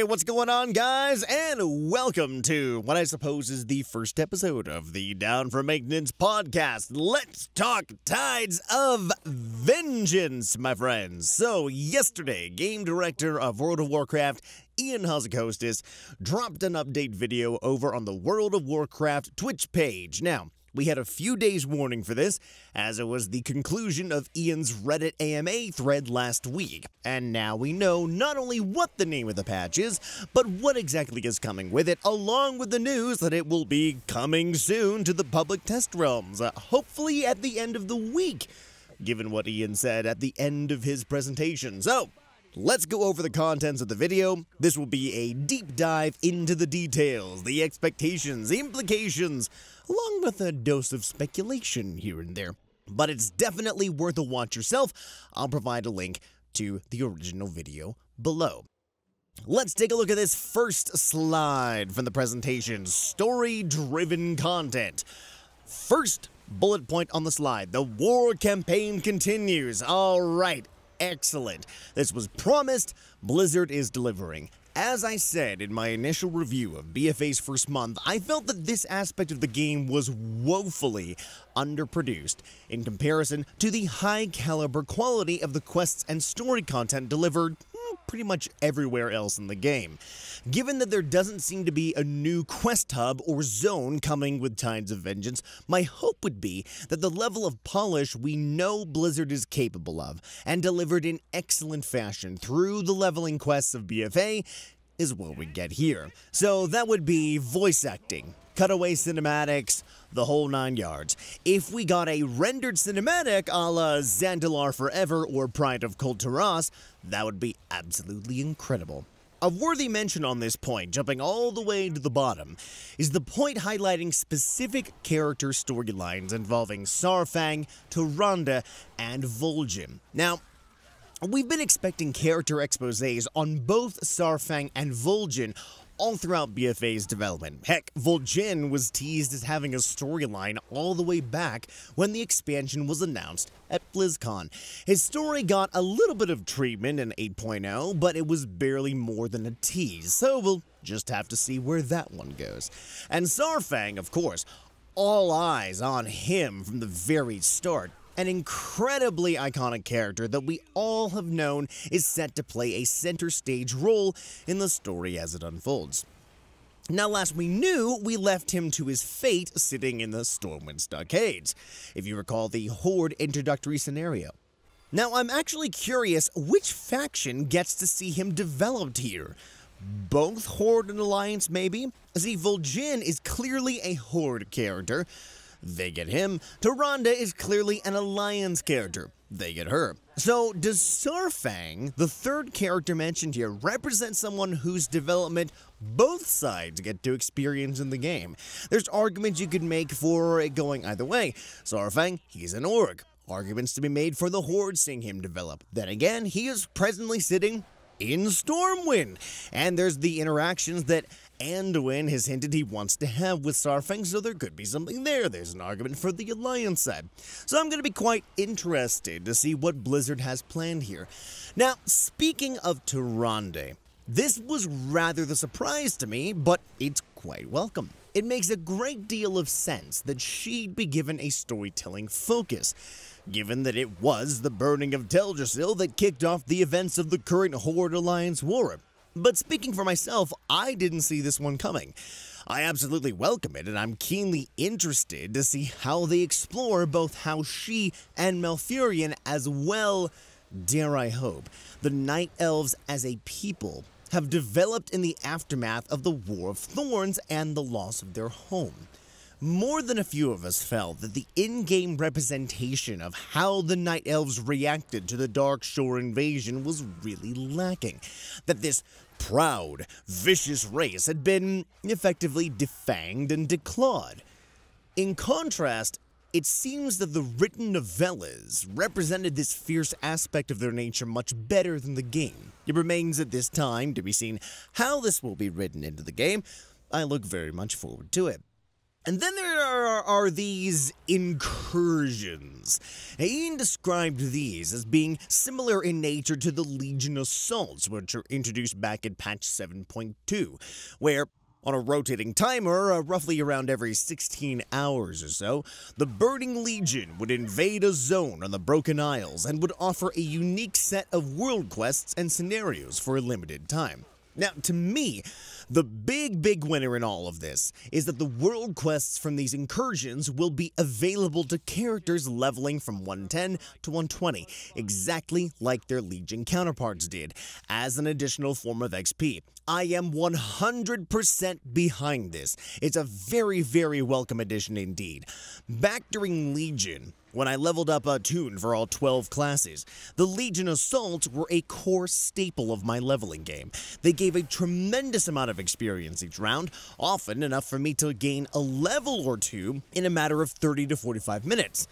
Hey, what's going on, guys? And welcome to what I suppose is the first episode of the Down for Maintenance podcast. Let's talk Tides of Vengeance, my friends. So, yesterday, game director of World of Warcraft, Ian Hozakostis, dropped an update video over on the World of Warcraft Twitch page. Now, we had a few days warning for this, as it was the conclusion of Ian's Reddit AMA thread last week. And now we know not only what the name of the patch is, but what exactly is coming with it, along with the news that it will be coming soon to the public test realms, hopefully at the end of the week, given what Ian said at the end of his presentation. So, let's go over the contents of the video. This will be a deep dive into the details, the expectations, the implications, along with a dose of speculation here and there. But it's definitely worth a watch yourself. I'll provide a link to the original video below. Let's take a look at this first slide from the presentation, story-driven content. First bullet point on the slide, the war campaign continues. All right. Excellent. This was promised, Blizzard is delivering. As I said in my initial review of BFA's first month, I felt that this aspect of the game was woefully underproduced in comparison to the high-caliber quality of the quests and story content delivered pretty much everywhere else in the game. Given that there doesn't seem to be a new quest hub or zone coming with Tides of Vengeance, my hope would be that the level of polish we know Blizzard is capable of, and delivered in excellent fashion through the leveling quests of BFA, is what we get here. So that would be voice acting, cutaway cinematics, the whole 9 yards. If we got a rendered cinematic a la Zandalar Forever or Pride of Kul Tiras, that would be absolutely incredible. A worthy mention on this point, jumping all the way to the bottom, is the point highlighting specific character storylines involving Saurfang, Tyrande, and Vol'jin. Now, we've been expecting character exposés on both Saurfang and Vol'jin all throughout BFA's development. Heck, Vol'jin was teased as having a storyline all the way back when the expansion was announced at BlizzCon. His story got a little bit of treatment in 8.0, but it was barely more than a tease, so we'll just have to see where that one goes. And Saurfang, of course, all eyes on him from the very start. An incredibly iconic character that we all have known is set to play a center stage role in the story as it unfolds. Now, last we knew, we left him to his fate sitting in the Stormwind Stockades, if you recall the Horde introductory scenario. Now, I'm actually curious which faction gets to see him developed here. Both Horde and Alliance, maybe? See, Vol'jin is clearly a Horde character. They get him. Tyrande is clearly an Alliance character. They get her. So, does Saurfang, the third character mentioned here, represent someone whose development both sides get to experience in the game? There's arguments you could make for it going either way. Saurfang, he's an orc. Arguments to be made for the Horde seeing him develop. Then again, he is presently sitting in Stormwind. And there's the interactions that Anduin has hinted he wants to have with Saurfang, so there could be something there. There's an argument for the Alliance side. So I'm going to be quite interested to see what Blizzard has planned here. Now, speaking of Tyrande, this was rather the surprise to me, but it's quite welcome. It makes a great deal of sense that she'd be given a storytelling focus, given that it was the burning of Teldrassil that kicked off the events of the current Horde Alliance war. But speaking for myself, I didn't see this one coming. I absolutely welcome it, and I'm keenly interested to see how they explore both how she and Malfurion, as well, dare I hope, the Night Elves as a people, have developed in the aftermath of the War of Thorns and the loss of their home. More than a few of us felt that the in-game representation of how the Night Elves reacted to the Darkshore invasion was really lacking. That this proud, vicious race had been effectively defanged and declawed. In contrast, it seems that the written novellas represented this fierce aspect of their nature much better than the game. It remains at this time to be seen how this will be written into the game. I look very much forward to it. And then there are these incursions. Ian described these as being similar in nature to the Legion Assaults, which were introduced back in patch 7.2, where on a rotating timer, roughly around every 16 hours or so, the Burning Legion would invade a zone on the Broken Isles and would offer a unique set of world quests and scenarios for a limited time. Now, to me, the big winner in all of this is that the world quests from these incursions will be available to characters leveling from 110 to 120, exactly like their Legion counterparts did, as an additional form of XP. I am 100% behind this. It's a very welcome addition indeed. Back during Legion, when I leveled up a tune for all 12 classes, the Legion Assaults were a core staple of my leveling game. They gave a tremendous amount of experience each round, often enough for me to gain a level or two in a matter of 30 to 45 minutes.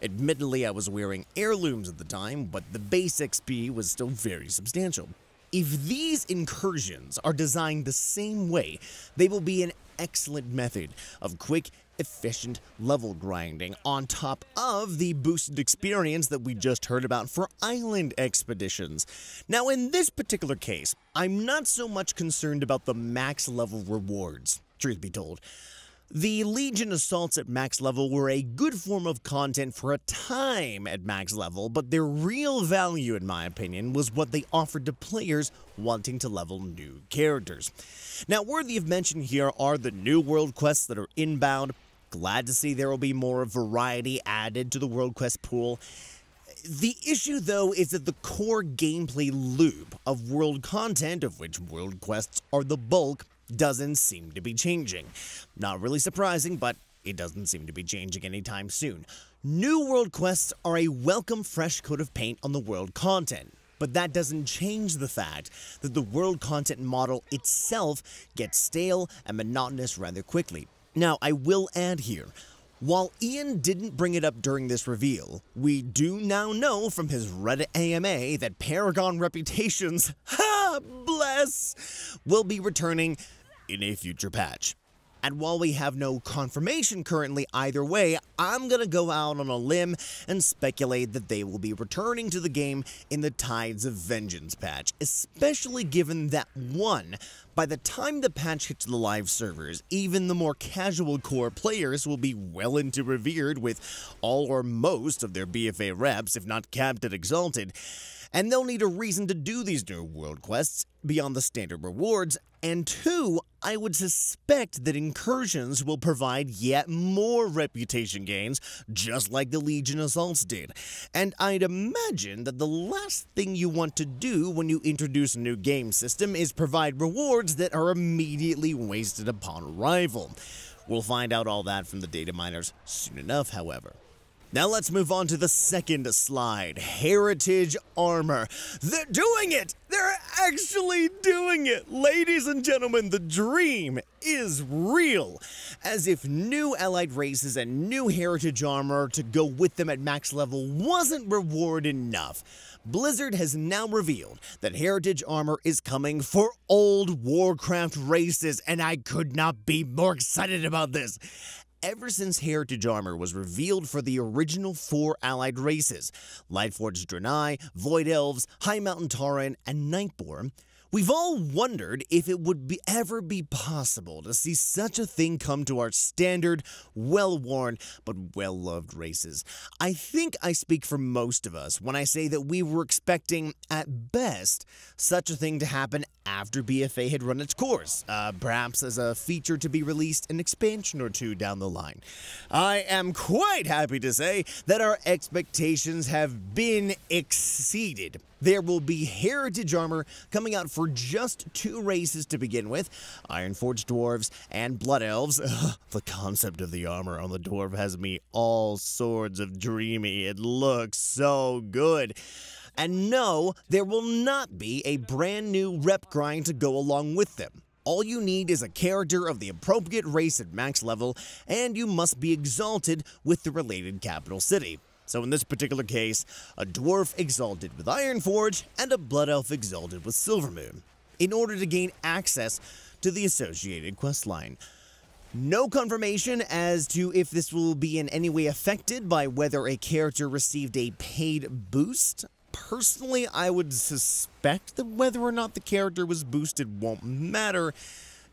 Admittedly, I was wearing heirlooms at the time, but the base XP was still very substantial. If these incursions are designed the same way, they will be an excellent method of quick, efficient level grinding on top of the boosted experience that we just heard about for island expeditions. Now, in this particular case, I'm not so much concerned about the max level rewards, truth be told. The Legion Assaults at max level were a good form of content for a time at max level, but their real value, in my opinion, was what they offered to players wanting to level new characters. Now, worthy of mention here are the new world quests that are inbound. Glad to see there will be more variety added to the world quest pool. The issue, though, is that the core gameplay loop of world content, of which world quests are the bulk, doesn't seem to be changing. Not really surprising, but it doesn't seem to be changing anytime soon. New world quests are a welcome fresh coat of paint on the world content, but that doesn't change the fact that the world content model itself gets stale and monotonous rather quickly. Now, I will add here, while Ian didn't bring it up during this reveal, we do now know from his Reddit AMA that Paragon Reputations, will be returning in a future patch. And while we have no confirmation currently either way, I'm gonna go out on a limb and speculate that they will be returning to the game in the Tides of Vengeance patch, especially given that, one, by the time the patch hits the live servers, even the more casual core players will be well into revered with all or most of their BFA reps, if not capped at Exalted, and they'll need a reason to do these new world quests beyond the standard rewards, and two, I would suspect that incursions will provide yet more reputation gains, just like the Legion Assaults did. And I'd imagine that the last thing you want to do when you introduce a new game system is provide rewards that are immediately wasted upon arrival. We'll find out all that from the data miners soon enough, however. Now let's move on to the second slide, Heritage Armour. They're doing it! They're actually doing it! Ladies and gentlemen, the dream is real. As if new allied races and new Heritage Armour to go with them at max level wasn't reward enough, Blizzard has now revealed that Heritage Armour is coming for old Warcraft races, and I could not be more excited about this. Ever since Heritage Armour was revealed for the original 4 allied races, Lightforged Draenei, Void Elves, High Mountain Tauren, and Nightborne, we've all wondered if it would ever be possible to see such a thing come to our standard, well-worn, but well-loved races. I think I speak for most of us when I say that we were expecting, at best, such a thing to happen after BFA had run its course, perhaps as a feature to be released an expansion or two down the line. I am quite happy to say that our expectations have been exceeded. There will be Heritage Armour coming out for just 2 races to begin with, Ironforged Dwarves and Blood Elves. The concept of the armor on the dwarf has me all sorts of dreamy. It looks so good. And no, there will not be a brand new rep grind to go along with them. All you need is a character of the appropriate race at max level, and you must be exalted with the related capital city. So in this particular case, a dwarf exalted with Ironforge and a blood elf exalted with Silvermoon, in order to gain access to the associated questline. No confirmation as to if this will be in any way affected by whether a character received a paid boost. Personally, I would suspect that whether or not the character was boosted won't matter,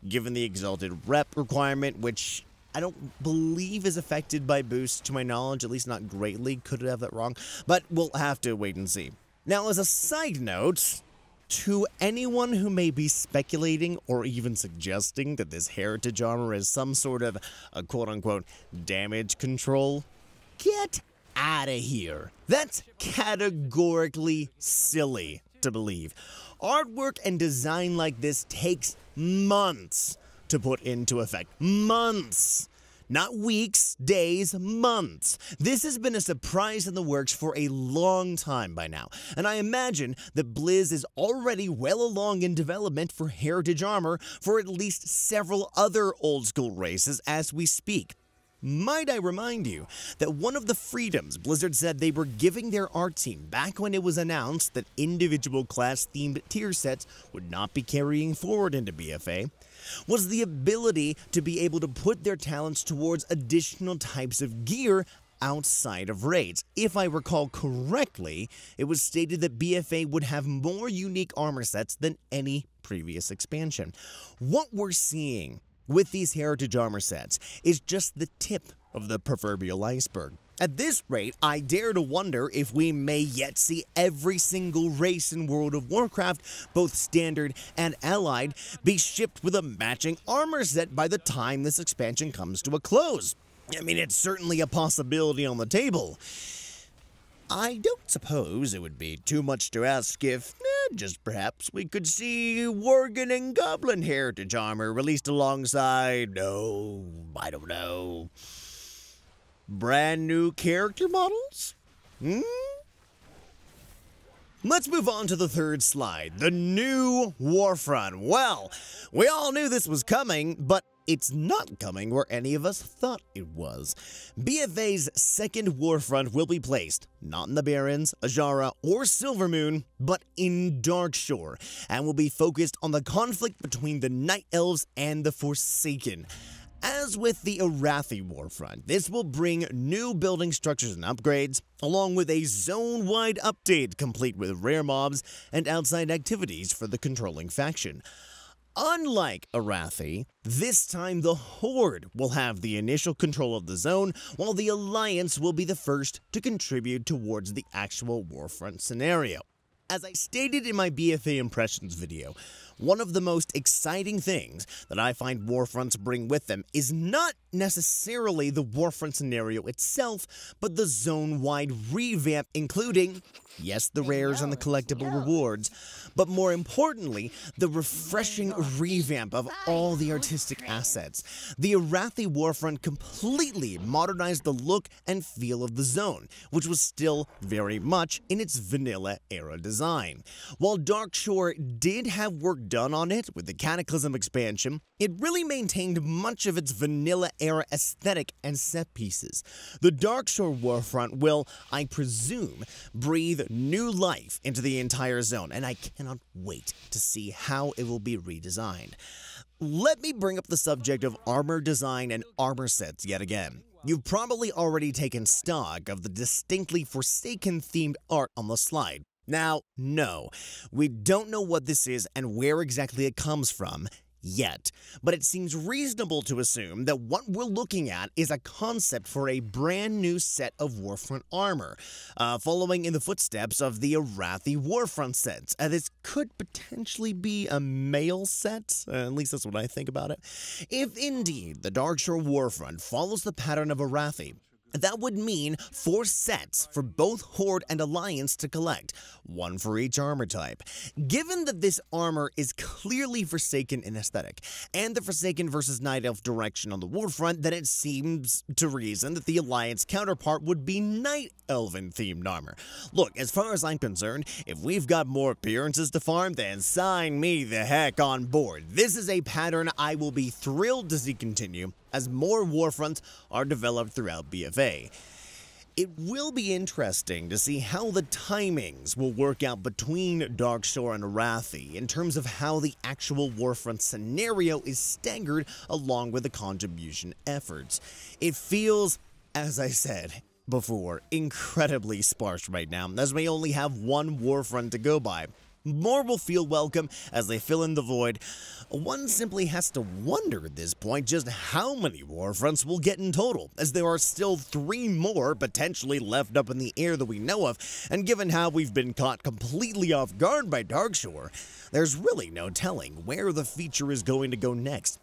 given the exalted rep requirement, which I don't believe is affected by boosts to my knowledge, at least not greatly. Could have that wrong, but we'll have to wait and see. Now, as a side note, to anyone who may be speculating or even suggesting that this heritage armor is some sort of a quote-unquote damage control, get out of here. That's categorically silly to believe. Artwork and design like this takes months to put into effect. Months. Not weeks, days, months. This has been a surprise in the works for a long time by now, and I imagine that Blizz is already well along in development for heritage armor for at least several other old school races as we speak. Might I remind you that one of the freedoms Blizzard said they were giving their art team back when it was announced that individual class-themed tier sets would not be carrying forward into BFA was the ability to be able to put their talents towards additional types of gear outside of raids. If I recall correctly, it was stated that BFA would have more unique armor sets than any previous expansion. What we're seeing with these heritage armor sets is just the tip of the proverbial iceberg. At this rate, I dare to wonder if we may yet see every single race in World of Warcraft, both standard and allied, be shipped with a matching armor set by the time this expansion comes to a close. I mean, it's certainly a possibility on the table. I don't suppose it would be too much to ask if, just perhaps, we could see Worgen and Goblin heritage armor released alongside, I don't know, brand new character models? Let's move on to the third slide, the new Warfront. Well, we all knew this was coming, but it's not coming where any of us thought it was. BFA's second Warfront will be placed, not in the Barrens, Azara, or Silvermoon, but in Darkshore, and will be focused on the conflict between the Night Elves and the Forsaken. As with the Arathi Warfront, this will bring new building structures and upgrades, along with a zone-wide update complete with rare mobs and outside activities for the controlling faction. Unlike Arathi, this time the Horde will have the initial control of the zone, while the Alliance will be the first to contribute towards the actual Warfront scenario. As I stated in my BFA Impressions video, one of the most exciting things that I find Warfronts bring with them is not necessarily the Warfront scenario itself, but the zone-wide revamp, including, yes, the rares and the collectible rewards, but more importantly, the refreshing revamp of all the artistic assets. The Arathi Warfront completely modernized the look and feel of the zone, which was still very much in its vanilla-era design. While Darkshore did have work done on it with the Cataclysm expansion, it really maintained much of its vanilla-era aesthetic and set pieces. The Darkshore Warfront will, I presume, breathe new life into the entire zone, and I cannot wait to see how it will be redesigned. Let me bring up the subject of armor design and armor sets yet again. You've probably already taken stock of the distinctly Forsaken-themed art on the slide. Now, no, we don't know what this is and where exactly it comes from yet, but it seems reasonable to assume that what we're looking at is a concept for a brand new set of Warfront armor, following in the footsteps of the Arathi Warfront sets. This could potentially be a male set, at least that's what I think about it. If indeed the Darkshore Warfront follows the pattern of Arathi, that would mean 4 sets for both Horde and Alliance to collect, 1 for each armor type. Given that this armor is clearly Forsaken in aesthetic, and the Forsaken versus Night Elf direction on the Warfront, then it seems to reason that the Alliance counterpart would be Night Elven-themed armor. Look, as far as I'm concerned, if we've got more appearances to farm, then sign me the heck on board. This is a pattern I will be thrilled to see continue, as more Warfronts are developed throughout BFA. It will be interesting to see how the timings will work out between Darkshore and Arathi in terms of how the actual Warfront scenario is staggered along with the contribution efforts. It feels, as I said before, incredibly sparse right now, as we only have one Warfront to go by. More will feel welcome as they fill in the void. One simply has to wonder at this point just how many Warfronts we'll get in total, as there are still 3 more potentially left up in the air that we know of, and given how we've been caught completely off guard by Darkshore, there's really no telling where the feature is going to go next.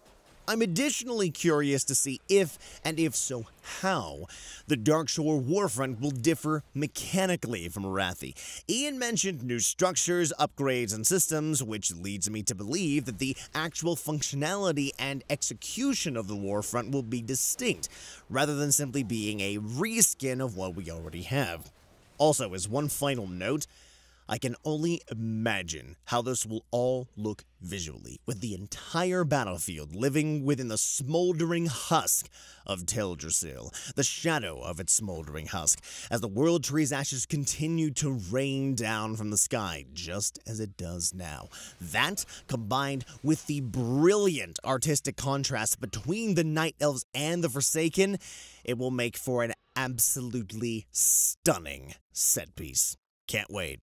I'm additionally curious to see if, and if so how, the Darkshore Warfront will differ mechanically from Arathi. Ian mentioned new structures, upgrades, and systems, which leads me to believe that the actual functionality and execution of the Warfront will be distinct, rather than simply being a reskin of what we already have. Also, as one final note, I can only imagine how this will all look visually, with the entire battlefield living within the smoldering husk of Teldrassil, the shadow of its smoldering husk, as the World Tree's ashes continue to rain down from the sky, just as it does now. That, combined with the brilliant artistic contrast between the Night Elves and the Forsaken, it will make for an absolutely stunning set piece. Can't wait.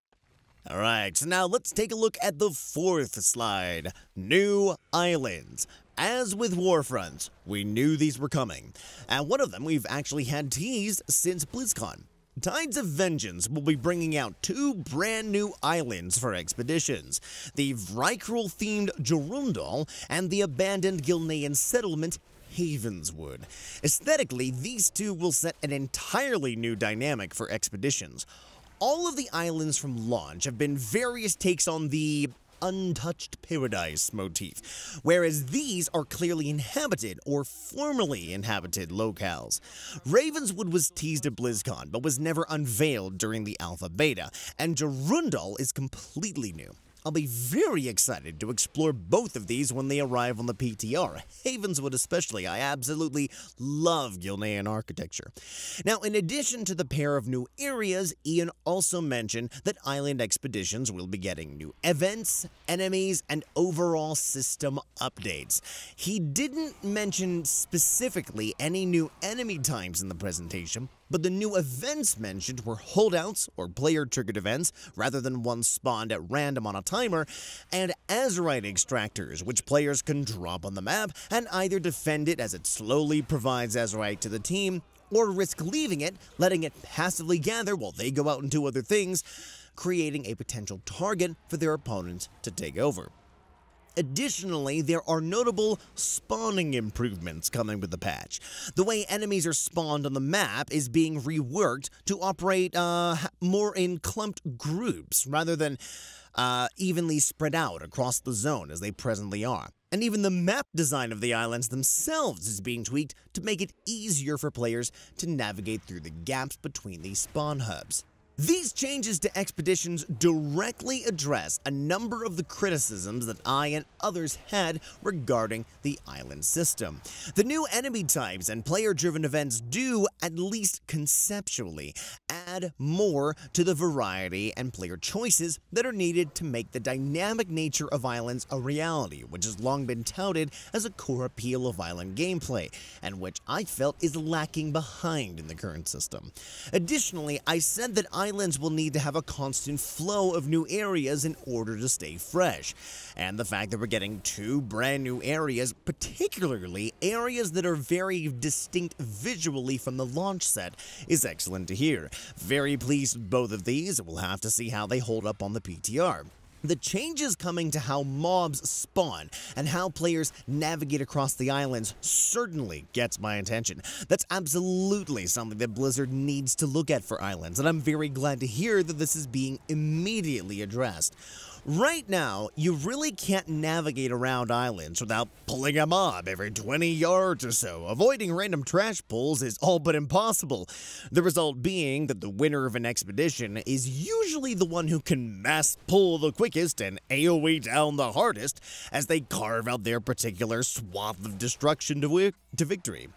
Alright, so now let's take a look at the 4th slide. New Islands. As with Warfront, we knew these were coming, and one of them we've actually had teased since BlizzCon. Tides of Vengeance will be bringing out 2 brand new islands for expeditions, the Vrykul-themed Jorundal and the abandoned Gilnean settlement Havenswood. Aesthetically, these 2 will set an entirely new dynamic for expeditions. All of the islands from launch have been various takes on the untouched paradise motif, whereas these are clearly inhabited or formerly inhabited locales. Ravenswood was teased at BlizzCon, but was never unveiled during the alpha beta, and Jorundal is completely new. I'll be very excited to explore both of these when they arrive on the PTR. Havenswood especially, I absolutely love Gilnean architecture. Now, in addition to the pair of new areas, Ian also mentioned that island expeditions will be getting new events, enemies, and overall system updates. He didn't mention specifically any new enemy types in the presentation, but the new events mentioned were holdouts, or player-triggered events, rather than ones spawned at random on a timer, and Azerite extractors, which players can drop on the map and either defend it as it slowly provides Azerite to the team, or risk leaving it, letting it passively gather while they go out and do other things, creating a potential target for their opponents to take over. Additionally, there are notable spawning improvements coming with the patch. The way enemies are spawned on the map is being reworked to operate more in clumped groups rather than evenly spread out across the zone as they presently are. And even the map design of the islands themselves is being tweaked to make it easier for players to navigate through the gaps between these spawn hubs. These changes to expeditions directly address a number of the criticisms that I and others had regarding the island system. The new enemy types and player-driven events do, at least conceptually, add more to the variety and player choices that are needed to make the dynamic nature of islands a reality, which has long been touted as a core appeal of island gameplay, and which I felt is lacking behind in the current system. Additionally, I said that islands will need to have a constant flow of new areas in order to stay fresh, and the fact that we're getting 2 brand new areas, particularly areas that are very distinct visually from the launch set, is excellent to hear. Very pleased with both of these, we'll have to see how they hold up on the PTR. The changes coming to how mobs spawn and how players navigate across the islands certainly gets my attention. That's absolutely something that Blizzard needs to look at for islands, and I'm very glad to hear that this is being immediately addressed. Right now, you really can't navigate around islands without pulling a mob every 20 yards or so. Avoiding random trash pulls is all but impossible. The result being that the winner of an expedition is usually the one who can mass pull the quickest and AoE down the hardest as they carve out their particular swath of destruction to victory.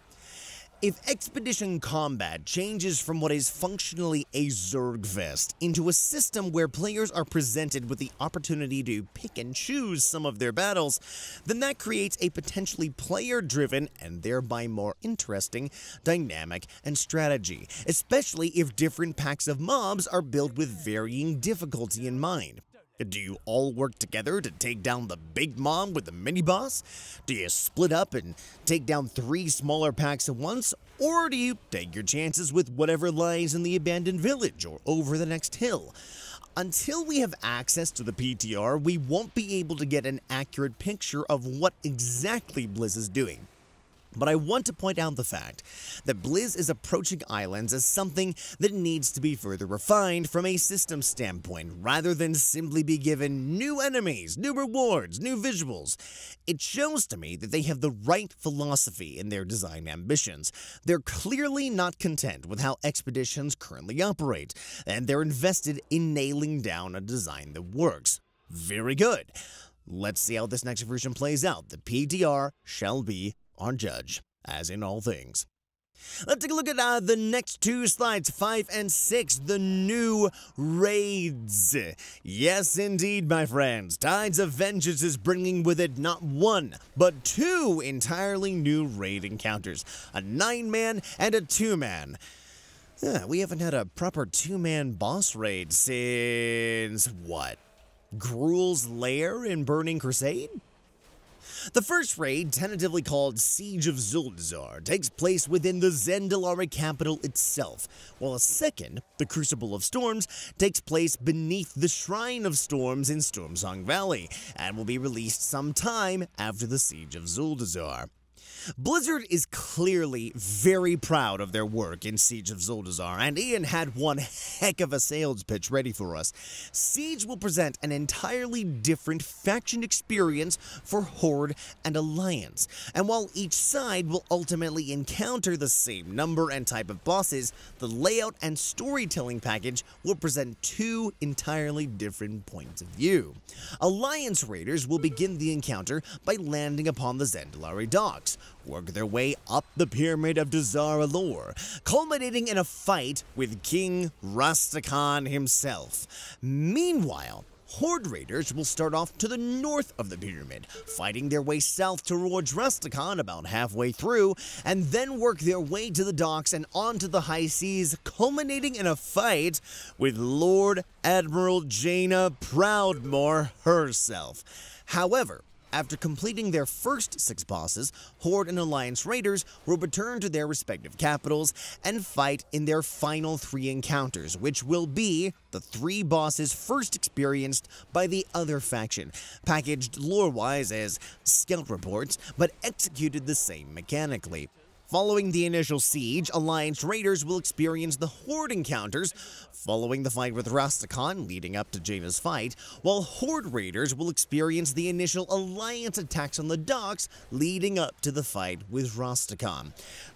If expedition combat changes from what is functionally a Zergfest into a system where players are presented with the opportunity to pick and choose some of their battles, then that creates a potentially player-driven and thereby more interesting dynamic and strategy, especially if different packs of mobs are built with varying difficulty in mind. Do you all work together to take down the big mob with the mini-boss? Do you split up and take down 3 smaller packs at once? Or do you take your chances with whatever lies in the abandoned village or over the next hill? Until we have access to the PTR, we won't be able to get an accurate picture of what exactly Blizz is doing. But I want to point out the fact that Blizz is approaching islands as something that needs to be further refined from a system standpoint, rather than simply be given new enemies, new rewards, new visuals. It shows to me that they have the right philosophy in their design ambitions. They're clearly not content with how expeditions currently operate, and they're invested in nailing down a design that works. Very good. Let's see how this next version plays out. The PTR shall be our judge, as in all things. Let's take a look at the next 2 slides, 5 and 6, the new raids. Yes, indeed, my friends. Tides of Vengeance is bringing with it not 1, but 2 entirely new raid encounters, a 9-man and a 2-man. We haven't had a proper 2-man boss raid since, what, Gruul's Lair in Burning Crusade? The first raid, tentatively called Siege of Zuldazar, takes place within the Zandalari capital itself, while a second, the Crucible of Storms, takes place beneath the Shrine of Storms in Stormsong Valley, and will be released sometime after the Siege of Zuldazar. Blizzard is clearly very proud of their work in Siege of Zuldazar, and Ian had one heck of a sales pitch ready for us. Siege will present an entirely different faction experience for Horde and Alliance, and while each side will ultimately encounter the same number and type of bosses, the layout and storytelling package will present 2 entirely different points of view. Alliance raiders will begin the encounter by landing upon the Zandalari docks, work their way up the Pyramid of Dazar'alor, culminating in a fight with King Rastakhan himself. Meanwhile, Horde raiders will start off to the north of the pyramid, fighting their way south towards Rastakhan about halfway through, and then work their way to the docks and onto the high seas, culminating in a fight with Lord Admiral Jaina Proudmoore herself. However, after completing their first 6 bosses, Horde and Alliance raiders will return to their respective capitals and fight in their final 3 encounters, which will be the 3 bosses first experienced by the other faction, packaged lore-wise as scout reports, but executed the same mechanically. Following the initial siege, Alliance raiders will experience the Horde encounters, following the fight with Rastakhan leading up to Jaina's fight, while Horde raiders will experience the initial Alliance attacks on the docks leading up to the fight with Rastakhan.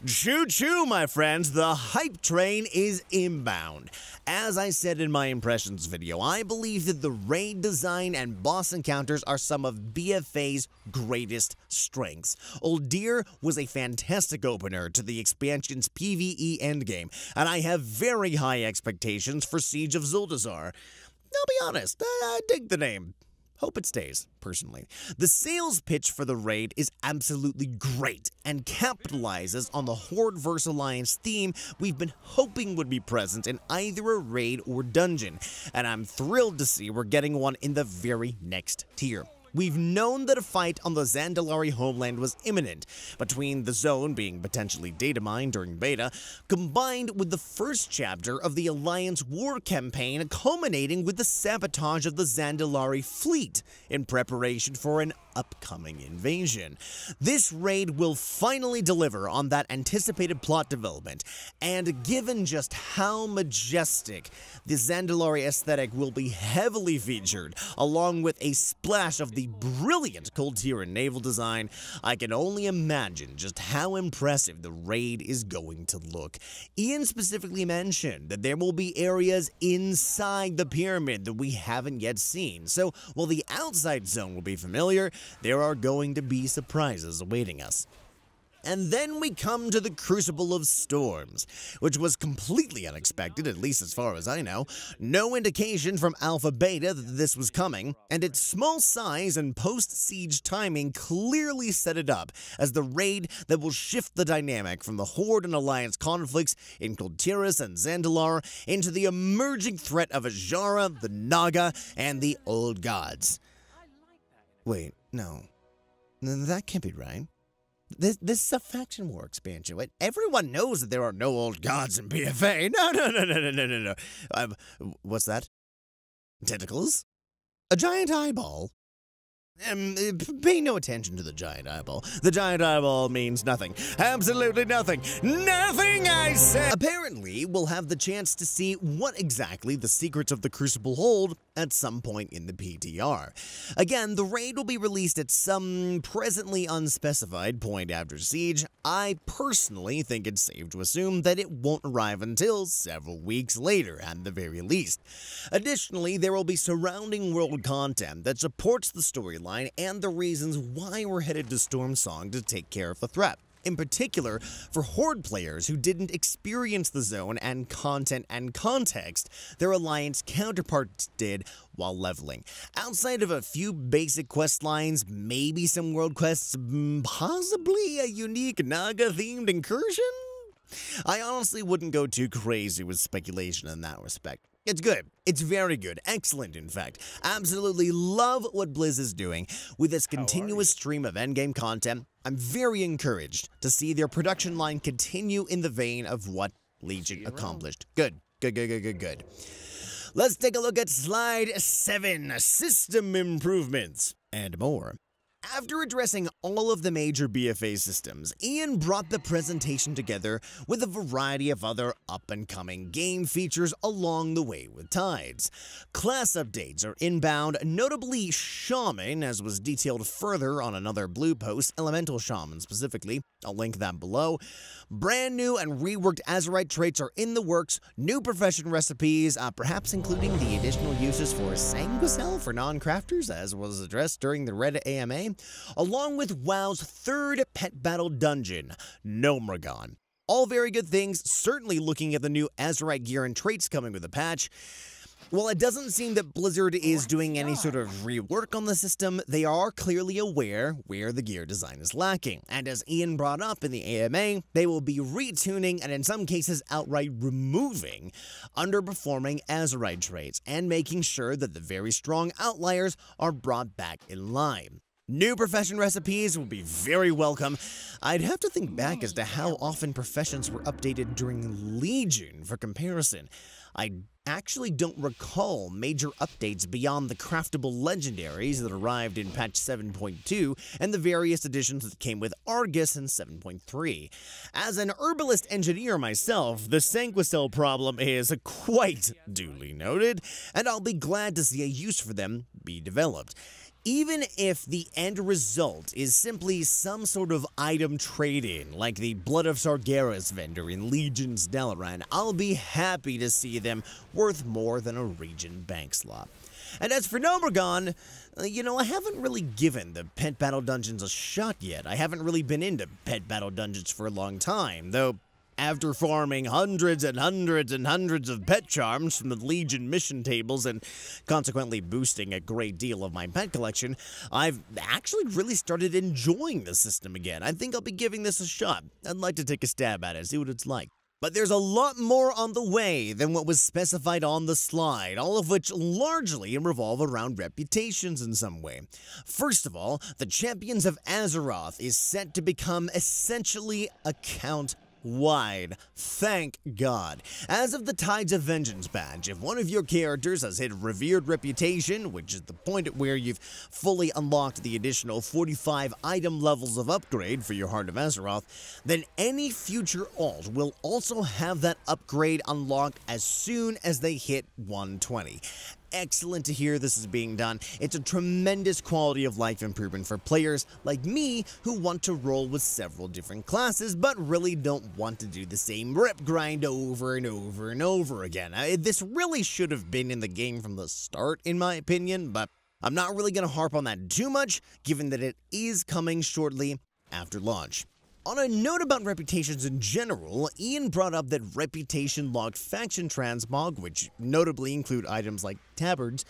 Choo-choo, my friends, the hype train is inbound. As I said in my impressions video, I believe that the raid design and boss encounters are some of BFA's greatest strengths. Uldir was a fantastic opener to the expansion's PvE endgame, and I have very high expectations for Siege of Zuldazar. I'll be honest, I dig the name. Hope it stays, personally. The sales pitch for the raid is absolutely great and capitalizes on the Horde vs Alliance theme we've been hoping would be present in either a raid or dungeon, and I'm thrilled to see we're getting one in the very next tier. We've known that a fight on the Zandalari homeland was imminent, between the zone being potentially data mined during beta, combined with the first chapter of the Alliance war campaign culminating with the sabotage of the Zandalari fleet in preparation for an upcoming invasion. This raid will finally deliver on that anticipated plot development, and given just how majestic the Zandalari aesthetic will be heavily featured, along with a splash of the brilliant Cold Tyran naval design, I can only imagine just how impressive the raid is going to look. Ian specifically mentioned that there will be areas inside the pyramid that we haven't yet seen, so while the outside zone will be familiar, there are going to be surprises awaiting us. And then we come to the Crucible of Storms, which was completely unexpected, at least as far as I know. No indication from Alpha Beta that this was coming, and its small size and post-siege timing clearly set it up as the raid that will shift the dynamic from the Horde and Alliance conflicts in Kultiras and Zandalar into the emerging threat of Azshara, the Naga, and the Old Gods. Wait, no. That can't be right. This is a faction war expansion. Wait, everyone knows that there are no old gods in PFA. No. What's that? Tentacles? A giant eyeball? Pay no attention to the giant eyeball. The giant eyeball means nothing. Absolutely nothing. Nothing, I said! Apparently, we'll have the chance to see what exactly the secrets of the Crucible hold at some point in the PTR. Again, the raid will be released at some presently unspecified point after Siege. I personally think it's safe to assume that it won't arrive until several weeks later, at the very least. Additionally, there will be surrounding world content that supports the storyline and the reasons why we're headed to Stormsong to take care of the threat. In particular, for Horde players who didn't experience the zone and content and context their Alliance counterparts did while leveling. Outside of a few basic quest lines, maybe some world quests, possibly a unique Naga-themed incursion? I honestly wouldn't go too crazy with speculation in that respect. It's good. It's very good. Excellent, in fact. Absolutely love what Blizz is doing with this continuous stream of endgame content. I'm very encouraged to see their production line continue in the vein of what Legion accomplished. Good. Let's take a look at Slide 7, System Improvements, and more. After addressing all of the major BFA systems, Ian brought the presentation together with a variety of other up-and-coming game features along the way with Tides. Class updates are inbound, notably Shaman, as was detailed further on another blue post, Elemental Shaman specifically. I'll link that below. Brand new and reworked Azerite traits are in the works, new profession recipes, perhaps including the additional uses for Sanguicell for non-crafters, as was addressed during the Reddit AMA, along with WoW's third pet battle dungeon, Gnomeregan. All very good things, certainly looking at the new Azerite gear and traits coming with the patch. While it doesn't seem that Blizzard is doing any sort of rework on the system, they are clearly aware where the gear design is lacking. And as Ian brought up in the AMA, they will be retuning and in some cases outright removing underperforming Azerite traits and making sure that the very strong outliers are brought back in line. New profession recipes will be very welcome. I'd have to think back as to how often professions were updated during Legion for comparison. I actually don't recall major updates beyond the craftable legendaries that arrived in patch 7.2 and the various additions that came with Argus in 7.3. As an herbalist engineer myself, the Sanguicell problem is quite duly noted, and I'll be glad to see a use for them be developed. Even if the end result is simply some sort of item trade-in, like the Blood of Sargeras vendor in Legion's Dalaran, I'll be happy to see them worth more than a region bank slot. And as for Gnomeregan, I haven't really given the pet battle dungeons a shot yet. I haven't really been into pet battle dungeons for a long time, though after farming hundreds and hundreds and hundreds of pet charms from the Legion mission tables and consequently boosting a great deal of my pet collection, I've actually really started enjoying the system again. I think I'll be giving this a shot. I'd like to take a stab at it, see what it's like. But there's a lot more on the way than what was specified on the slide, all of which largely revolve around reputations in some way. First of all, the Champions of Azeroth is set to become essentially account wide. Thank God. As of the Tides of Vengeance badge, if one of your characters has hit Revered Reputation, which is the point at where you've fully unlocked the additional 45 item levels of upgrade for your Heart of Azeroth, then any future alt will also have that upgrade unlocked as soon as they hit 120. Excellent to hear this is being done. It's a tremendous quality of life improvement for players like me who want to roll with several different classes but really don't want to do the same rep grind over and over and over again. This really should have been in the game from the start, in my opinion, but I'm not really going to harp on that too much, given that it is coming shortly after launch. On a note about reputations in general, Ian brought up that reputation-locked faction transmog, which notably include items like tabards,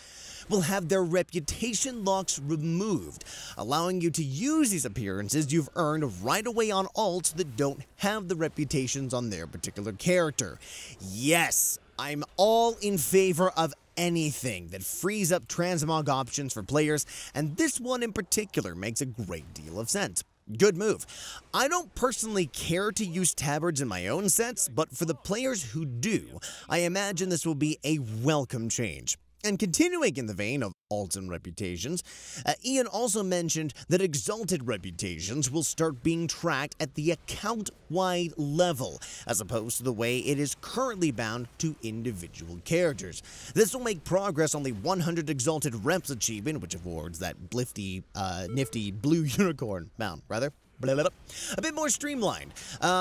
will have their reputation locks removed, allowing you to use these appearances you've earned right away on alts that don't have the reputations on their particular character. Yes, I'm all in favor of anything that frees up transmog options for players, and this one in particular makes a great deal of sense. Good move. I don't personally care to use tabards in my own sets, but for the players who do, I imagine this will be a welcome change. And continuing in the vein of alts and reputations, Ian also mentioned that exalted reputations will start being tracked at the account-wide level, as opposed to the way it is currently bound to individual characters. This will make progress on the 100 exalted reps achievement, which awards that nifty blue unicorn mount, rather. A bit more streamlined.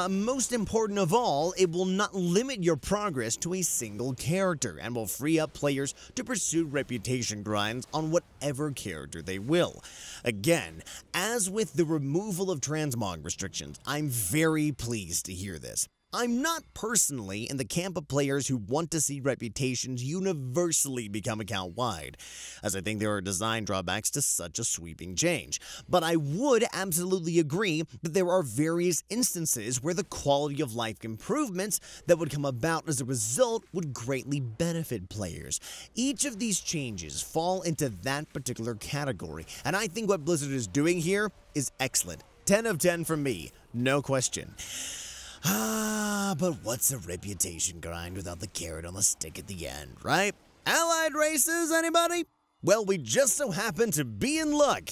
Most important of all, it will not limit your progress to a single character and will free up players to pursue reputation grinds on whatever character they will. Again, as with the removal of transmog restrictions, I'm very pleased to hear this. I'm not personally in the camp of players who want to see reputations universally become account-wide, as I think there are design drawbacks to such a sweeping change. But I would absolutely agree that there are various instances where the quality of life improvements that would come about as a result would greatly benefit players. Each of these changes fall into that particular category, and I think what Blizzard is doing here is excellent. 10 of 10 from me, no question. But what's a reputation grind without the carrot on the stick at the end, right? Allied races, anybody? Well, we just so happen to be in luck.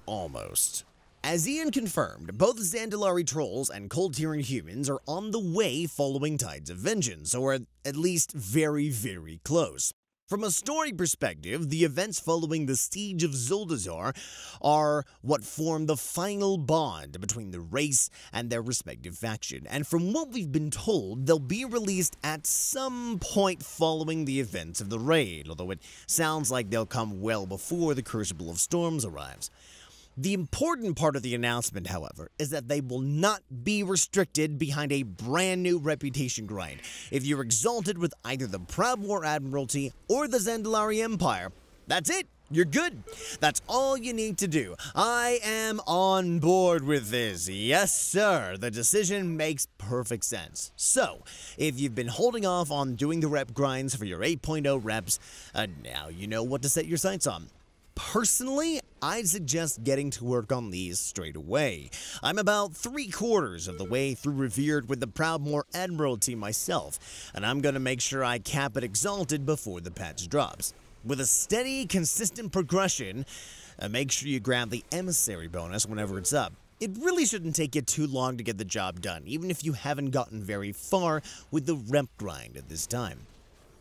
Almost. As Ian confirmed, both Zandalari trolls and Cold Tyrian humans are on the way following Tides of Vengeance, or at least very, very close. From a story perspective, the events following the Siege of Zuldazar are what form the final bond between the race and their respective faction, and from what we've been told, they'll be released at some point following the events of the raid, although it sounds like they'll come well before the Crucible of Storms arrives. The important part of the announcement, however, is that they will not be restricted behind a brand new reputation grind. If you're exalted with either the Proud War Admiralty or the Zandalari Empire, that's it. You're good. That's all you need to do. I am on board with this. Yes, sir. The decision makes perfect sense. So, if you've been holding off on doing the rep grinds for your 8.0 reps, now you know what to set your sights on. Personally, I'd suggest getting to work on these straight away. I'm about 3/4 of the way through Revered with the Proudmoore Admiralty myself, and I'm gonna make sure I cap it exalted before the patch drops. With a steady, consistent progression, make sure you grab the Emissary bonus whenever it's up. It really shouldn't take you too long to get the job done, even if you haven't gotten very far with the rep grind at this time.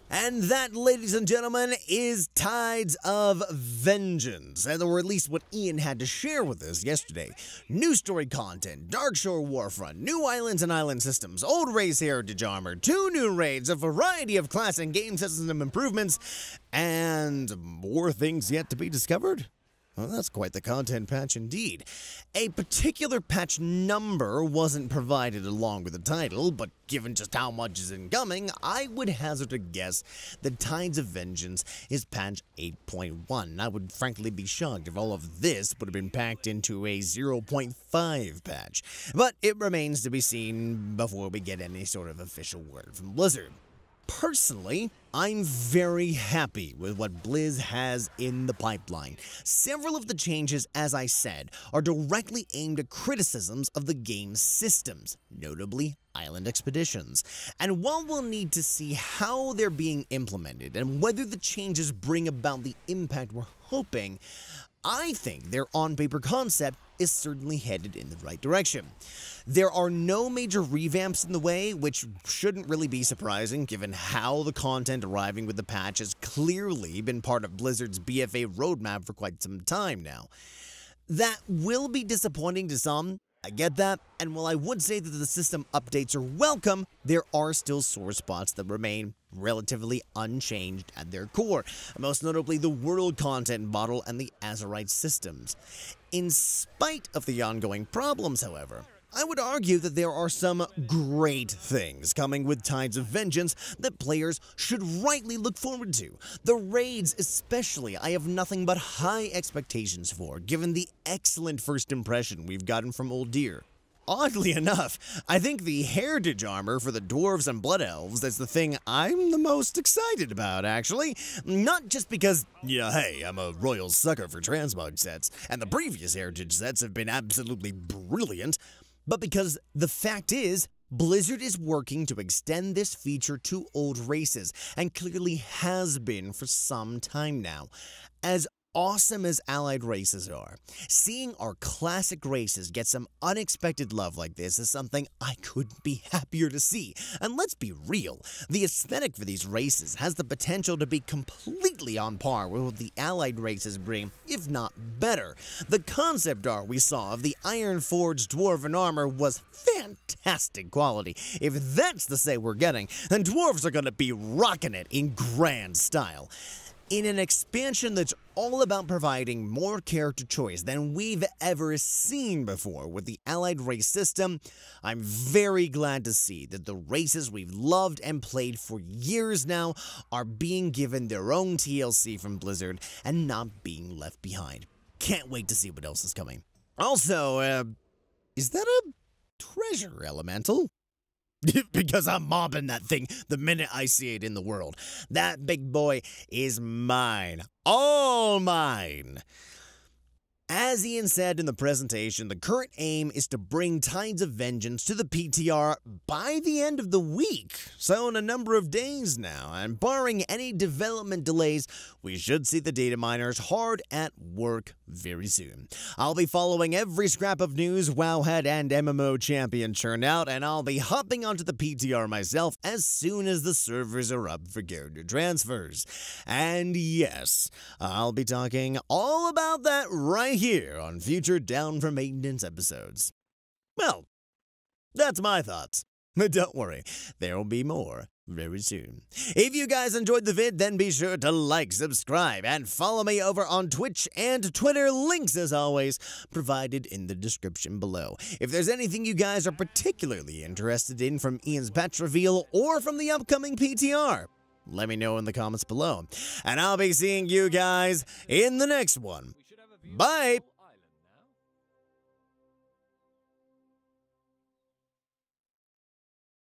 And that, ladies and gentlemen, is Tides of Vengeance, or at least what Ian had to share with us yesterday. New story content, Darkshore Warfront, new islands and island systems, old race heritage armor, 2 new raids, a variety of class and game system improvements, and more things yet to be discovered? Well, that's quite the content patch indeed. A particular patch number wasn't provided along with the title, but given just how much is incoming, I would hazard a guess that Tides of Vengeance is patch 8.1. I would frankly be shocked if all of this would have been packed into a 0.5 patch, but it remains to be seen before we get any sort of official word from Blizzard. Personally, I'm very happy with what Blizz has in the pipeline. Several of the changes, as I said, are directly aimed at criticisms of the game's systems, notably island expeditions. And while we'll need to see how they're being implemented and whether the changes bring about the impact we're hoping, I think their on-paper concept is certainly headed in the right direction. There are no major revamps in the way, which shouldn't really be surprising given how the content arriving with the patch has clearly been part of Blizzard's BFA roadmap for quite some time now. That will be disappointing to some, I get that, and while I would say that the system updates are welcome, there are still sore spots that remain relatively unchanged at their core, most notably the world content model and the Azeroth systems. In spite of the ongoing problems, however, I would argue that there are some great things coming with Tides of Vengeance that players should rightly look forward to. The raids especially, I have nothing but high expectations for, given the excellent first impression we've gotten from Old Deer. Oddly enough, I think the heritage armor for the dwarves and blood elves is the thing I'm the most excited about, actually. Not just because, yeah, hey, I'm a royal sucker for transmog sets, and the previous heritage sets have been absolutely brilliant, but because the fact is, Blizzard is working to extend this feature to old races, and clearly has been for some time now. As awesome as allied races are, seeing our classic races get some unexpected love like this is something I couldn't be happier to see. And let's be real, the aesthetic for these races has the potential to be completely on par with what the allied races bring, if not better. The concept art we saw of the Iron Forged Dwarven armor was fantastic quality. If that's the say we're getting, then dwarves are gonna be rocking it in grand style. In an expansion that's all about providing more character choice than we've ever seen before with the allied race system, I'm very glad to see that the races we've loved and played for years now are being given their own TLC from Blizzard and not being left behind. Can't wait to see what else is coming. Also, is that a treasure elemental? Because I'm mobbing that thing the minute I see it in the world. That big boy is mine. All mine. As Ian said in the presentation, the current aim is to bring Tides of Vengeance to the PTR by the end of the week, so in a number of days now, and barring any development delays, we should see the data miners hard at work very soon. I'll be following every scrap of news Wowhead and MMO Champion churn out, and I'll be hopping onto the PTR myself as soon as the servers are up for character transfers. And yes, I'll be talking all about that right here on future Down for Maintenance episodes. Well, that's my thoughts. But don't worry, there will be more very soon. If you guys enjoyed the vid, then be sure to like, subscribe, and follow me over on Twitch and Twitter. Links, as always, provided in the description below. If there's anything you guys are particularly interested in from Ian's patch reveal or from the upcoming PTR, let me know in the comments below. And I'll be seeing you guys in the next one. Bye!